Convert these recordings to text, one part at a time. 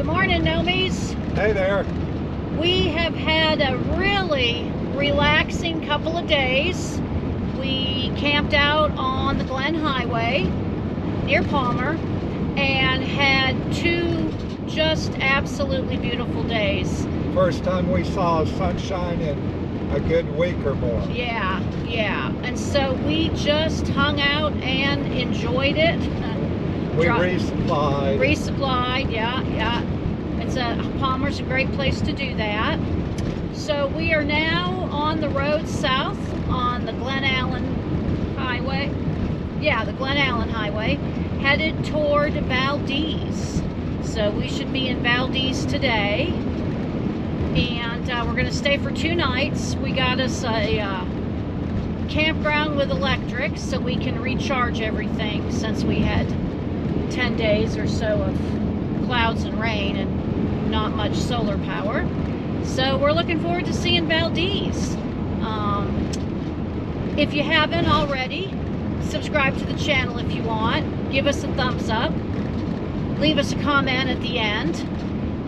Good morning, Nomies. Hey there. We have had a really relaxing couple of days. We camped out on the Glen Highway near Palmer and had two just absolutely beautiful days. First time we saw sunshine in a good week or more. Yeah. And so we just hung out and enjoyed it. We resupplied. Yeah. Palmer's a great place to do that. So we are now on the road south on the Glen Allen Highway. Yeah, the Glen Allen Highway, headed toward Valdez. So we should be in Valdez today. And we're going to stay for 2 nights. We got us a campground with electric so we can recharge everything, since we had 10 days or so of clouds and rain and not much solar power. So we're looking forward to seeing Valdez. If you haven't already, subscribe to the channel if you want. Give us a thumbs up. Leave us a comment at the end.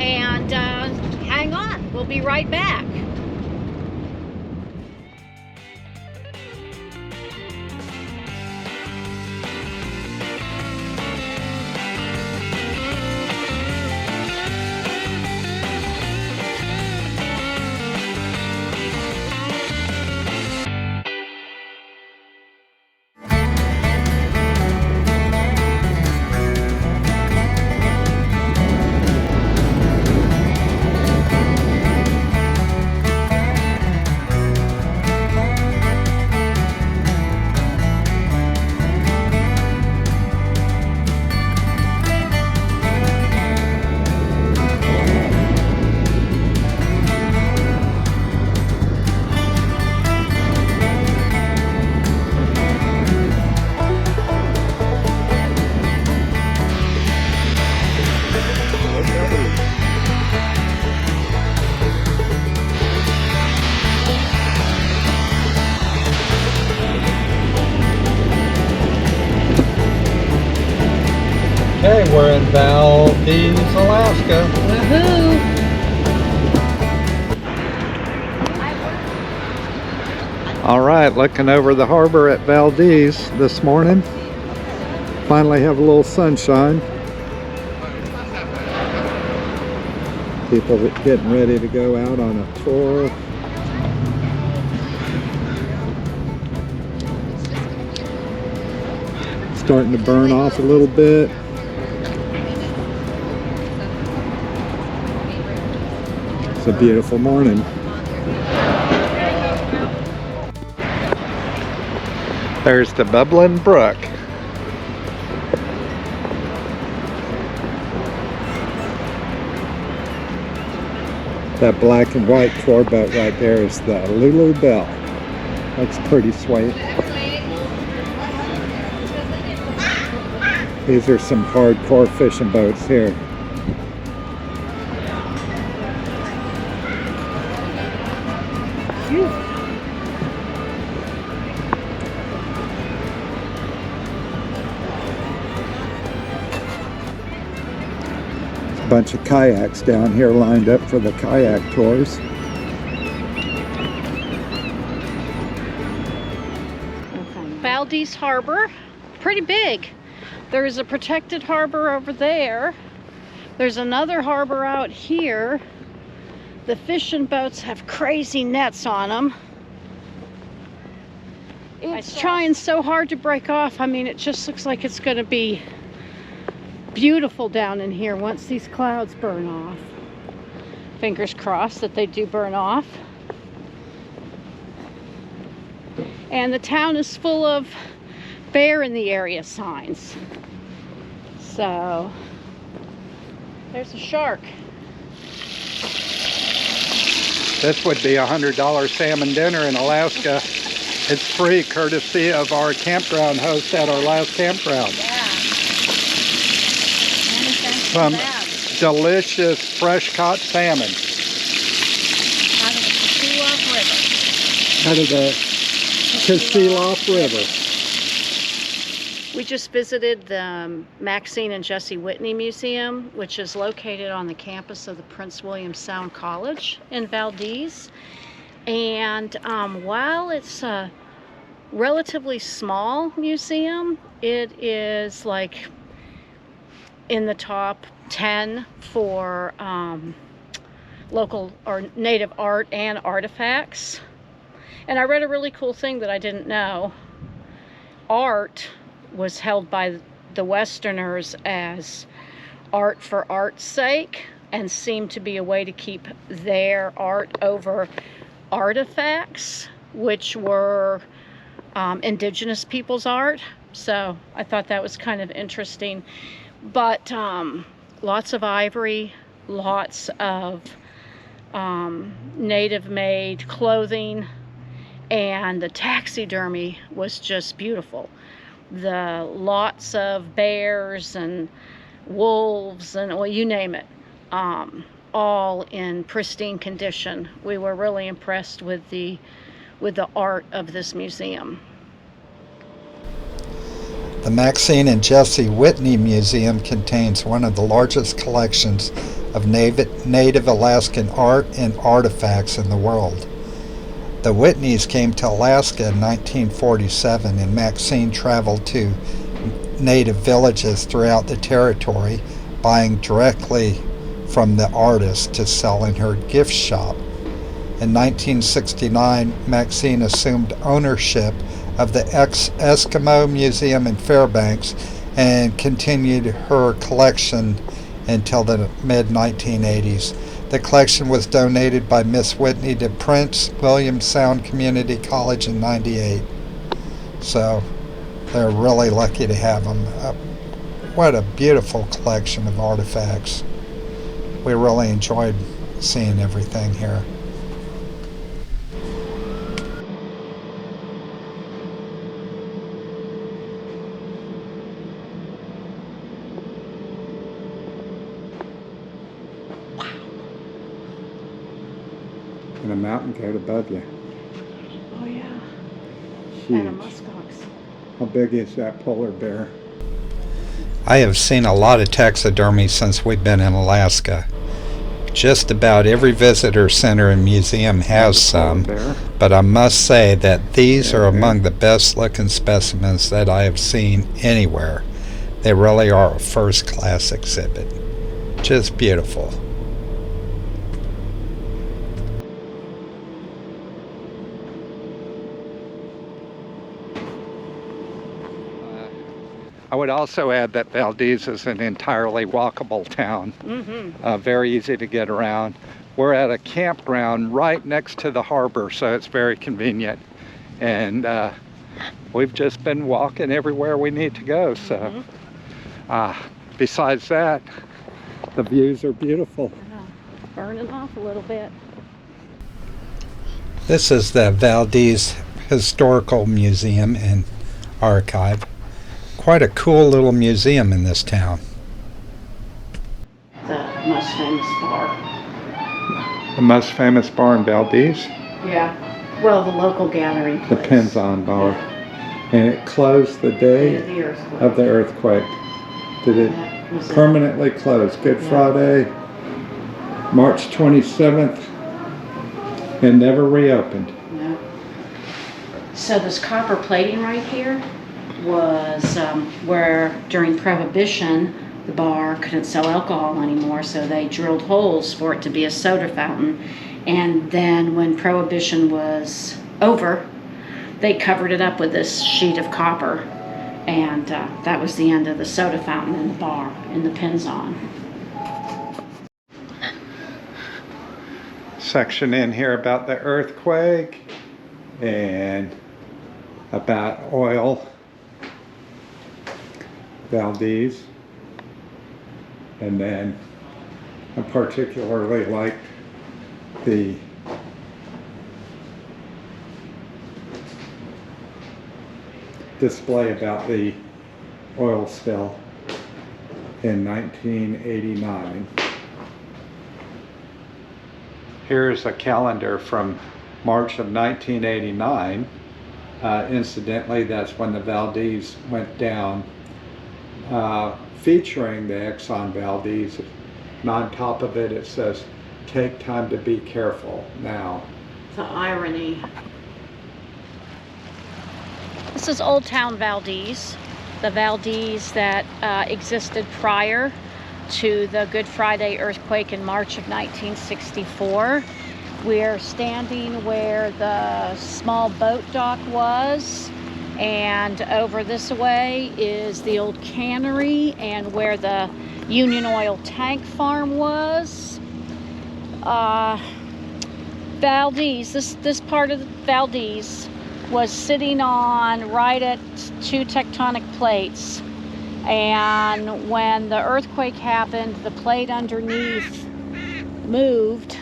And hang on, we'll be right back. Okay, we're in Valdez, Alaska. Woohoo! All right, looking over the harbor at Valdez this morning. Finally have a little sunshine. People getting ready to go out on a tour. Starting to burn off a little bit. It's a beautiful morning. There's the bubbling brook. That black and white tour boat right there is the Lulu Bell. Looks pretty sweet. These are some hardcore fishing boats here. Bunch of kayaks down here lined up for the kayak tours. Valdez Harbor, pretty big. There's a protected harbor over there. There's another harbor out here. The fishing boats have crazy nets on them. It's trying so hard to break off. I mean, it just looks like it's going to be beautiful down in here once these clouds burn off. Fingers crossed that they do burn off. And the town is full of bear in the area signs. So there's a shark. This would be $100 salmon dinner in Alaska. It's free, courtesy of our campground host at our last campground. Yeah. Many thanks Some for that. delicious fresh caught salmon. Out of the Kasilof River. Out of the Kasilof River. We just visited the Maxine and Jesse Whitney Museum, which is located on the campus of the Prince William Sound College in Valdez. And while it's a relatively small museum, it is like in the top 10 for local or native art and artifacts. And I read a really cool thing that I didn't know. Art was held by the Westerners as art for art's sake, and seemed to be a way to keep their art over artifacts, which were indigenous people's art. So I thought that was kind of interesting. But lots of ivory, lots of native-made clothing, and the taxidermy was just beautiful. The lots of bears and wolves and, well, you name it, all in pristine condition. We were really impressed with the art of this museum. The Maxine and Jesse Whitney Museum contains one of the largest collections of native Alaskan art and artifacts in the world. The Whitneys came to Alaska in 1947, and Maxine traveled to native villages throughout the territory, buying directly from the artist to sell in her gift shop. In 1969, Maxine assumed ownership of the Eskimo Museum in Fairbanks and continued her collection until the mid-1980s. The collection was donated by Miss Whitney to Prince William Sound Community College in '98. So they're really lucky to have them. What a beautiful collection of artifacts. We really enjoyed seeing everything here. And a mountain goat above you. Oh yeah. Huge. And a muskox. How big is that polar bear? I have seen a lot of taxidermy since we've been in Alaska. Just about every visitor center and museum has some, but I must say that these are among the best looking specimens that I have seen anywhere. They really are a first-class exhibit. Just beautiful. I would also add that Valdez is an entirely walkable town. Very easy to get around. We're at a campground right next to the harbor, so it's very convenient. And we've just been walking everywhere we need to go. So besides that, the views are beautiful. Burning off a little bit. This is the Valdez Historical Museum and Archive. Quite a cool little museum in this town. The most famous bar. The most famous bar in Valdez? Yeah. Well, the local gathering The place. Penzon Bar. And it closed the day The earthquake. of the earthquake. Did it That was it. permanently close? Good Friday, March 27th, and never reopened. Yeah. So this copper plating right here was where during Prohibition the bar couldn't sell alcohol anymore, so they drilled holes for it to be a soda fountain. And then when Prohibition was over, they covered it up with this sheet of copper, and that was the end of the soda fountain in the bar in the Penzon. Section in here about the earthquake and about oil, Valdez. And then I particularly liked the display about the oil spill in 1989. Here's a calendar from March of 1989, Incidentally, that's when the Valdez went down, featuring the Exxon Valdez. And on top of it, it says, "Take time to be careful now." The irony. This is Old Town Valdez, the Valdez that existed prior to the Good Friday earthquake in March of 1964. We're standing where the small boat dock was, and over this way is the old cannery and where the Union Oil tank farm was. Valdez, this part of Valdez was sitting on right at two tectonic plates, and when the earthquake happened, the plate underneath moved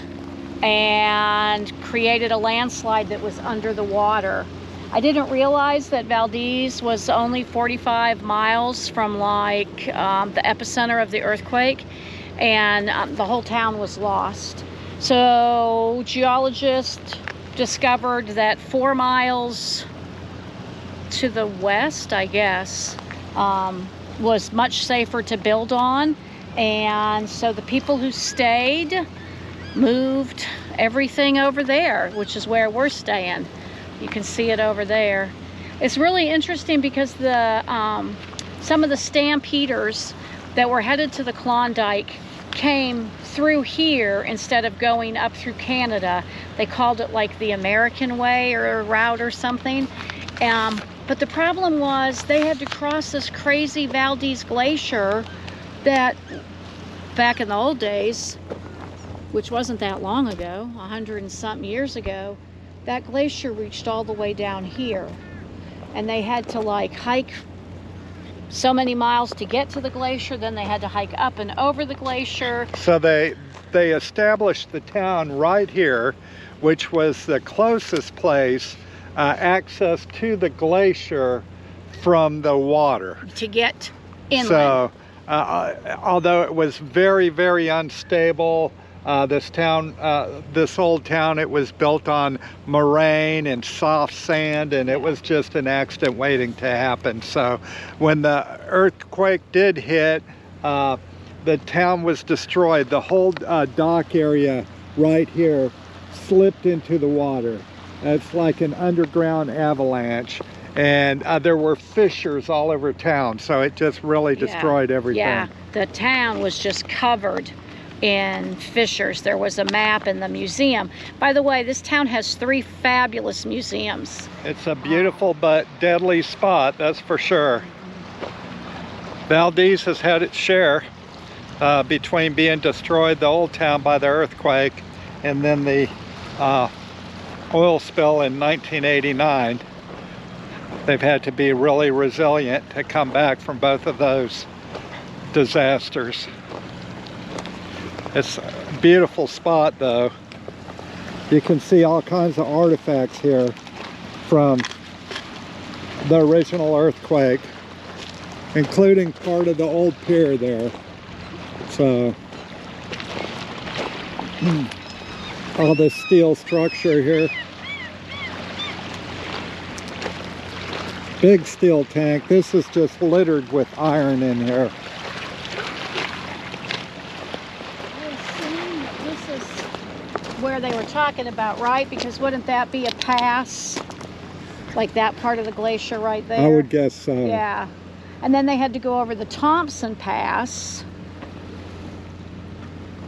and created a landslide that was under the water. I didn't realize that Valdez was only 45 miles from like the epicenter of the earthquake, and the whole town was lost. So geologists discovered that 4 miles to the west, I guess, was much safer to build on, and so the people who stayed moved everything over there, which is where we're staying. You can see it over there. It's really interesting because the some of the stampeders that were headed to the Klondike came through here instead of going up through Canada. They called it like the American way or a route or something. But the problem was they had to cross this crazy Valdez Glacier that back in the old days, which wasn't that long ago, 100 and something years ago, that glacier reached all the way down here. And they had to like hike so many miles to get to the glacier, then they had to hike up and over the glacier. So they established the town right here, which was the closest place access to the glacier from the water. To get inland. So although it was very, very unstable, this old town, it was built on moraine and soft sand, and it was just an accident waiting to happen. So when the earthquake did hit, the town was destroyed. The whole dock area right here slipped into the water. It's like an underground avalanche, and there were fissures all over town, so it just really destroyed everything. Yeah, the town was just covered in fissures. There was a map in the museum. By the way, this town has 3 fabulous museums. It's a beautiful but deadly spot, that's for sure. Valdez has had its share between being destroyed, the old town, by the earthquake, and then the oil spill in 1989. They've had to be really resilient to come back from both of those disasters. It's a beautiful spot though. You can see all kinds of artifacts here from the original earthquake, including part of the old pier there. So all this steel structure here. Big steel tank. This is just littered with iron in here. This is where they were talking about, right? Because wouldn't that be a pass? Like that part of the glacier right there? I would guess so. Yeah. And then they had to go over the Thompson Pass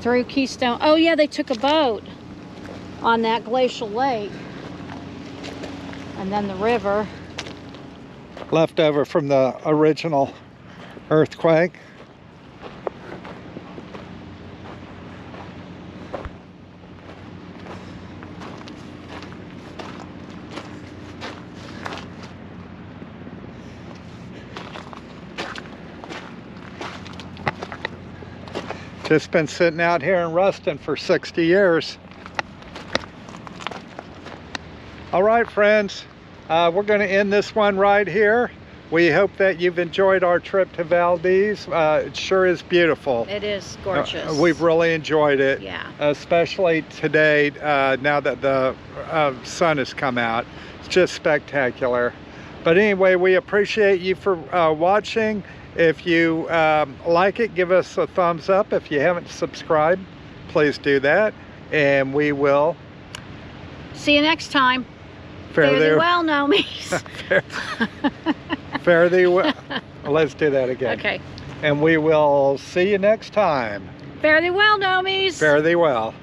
through Keystone. Oh yeah, they took a boat on that glacial lake. And then the river. Left over from the original earthquake. Just been sitting out here in Ruston for 60 years. All right, friends. We're going to end this one right here. we hope that you've enjoyed our trip to Valdez. It sure is beautiful. It is gorgeous. We've really enjoyed it. Yeah. Especially today, now that the sun has come out. It's just spectacular. But anyway, we appreciate you for watching. If you like it, give us a thumbs up. If you haven't subscribed, please do that. And we will See you next time. fare Fare thee thee well, Nomies. fare thee well. Let's do that again. Okay. And we will see you next time. Fare thee well, Nomies. Fare thee well.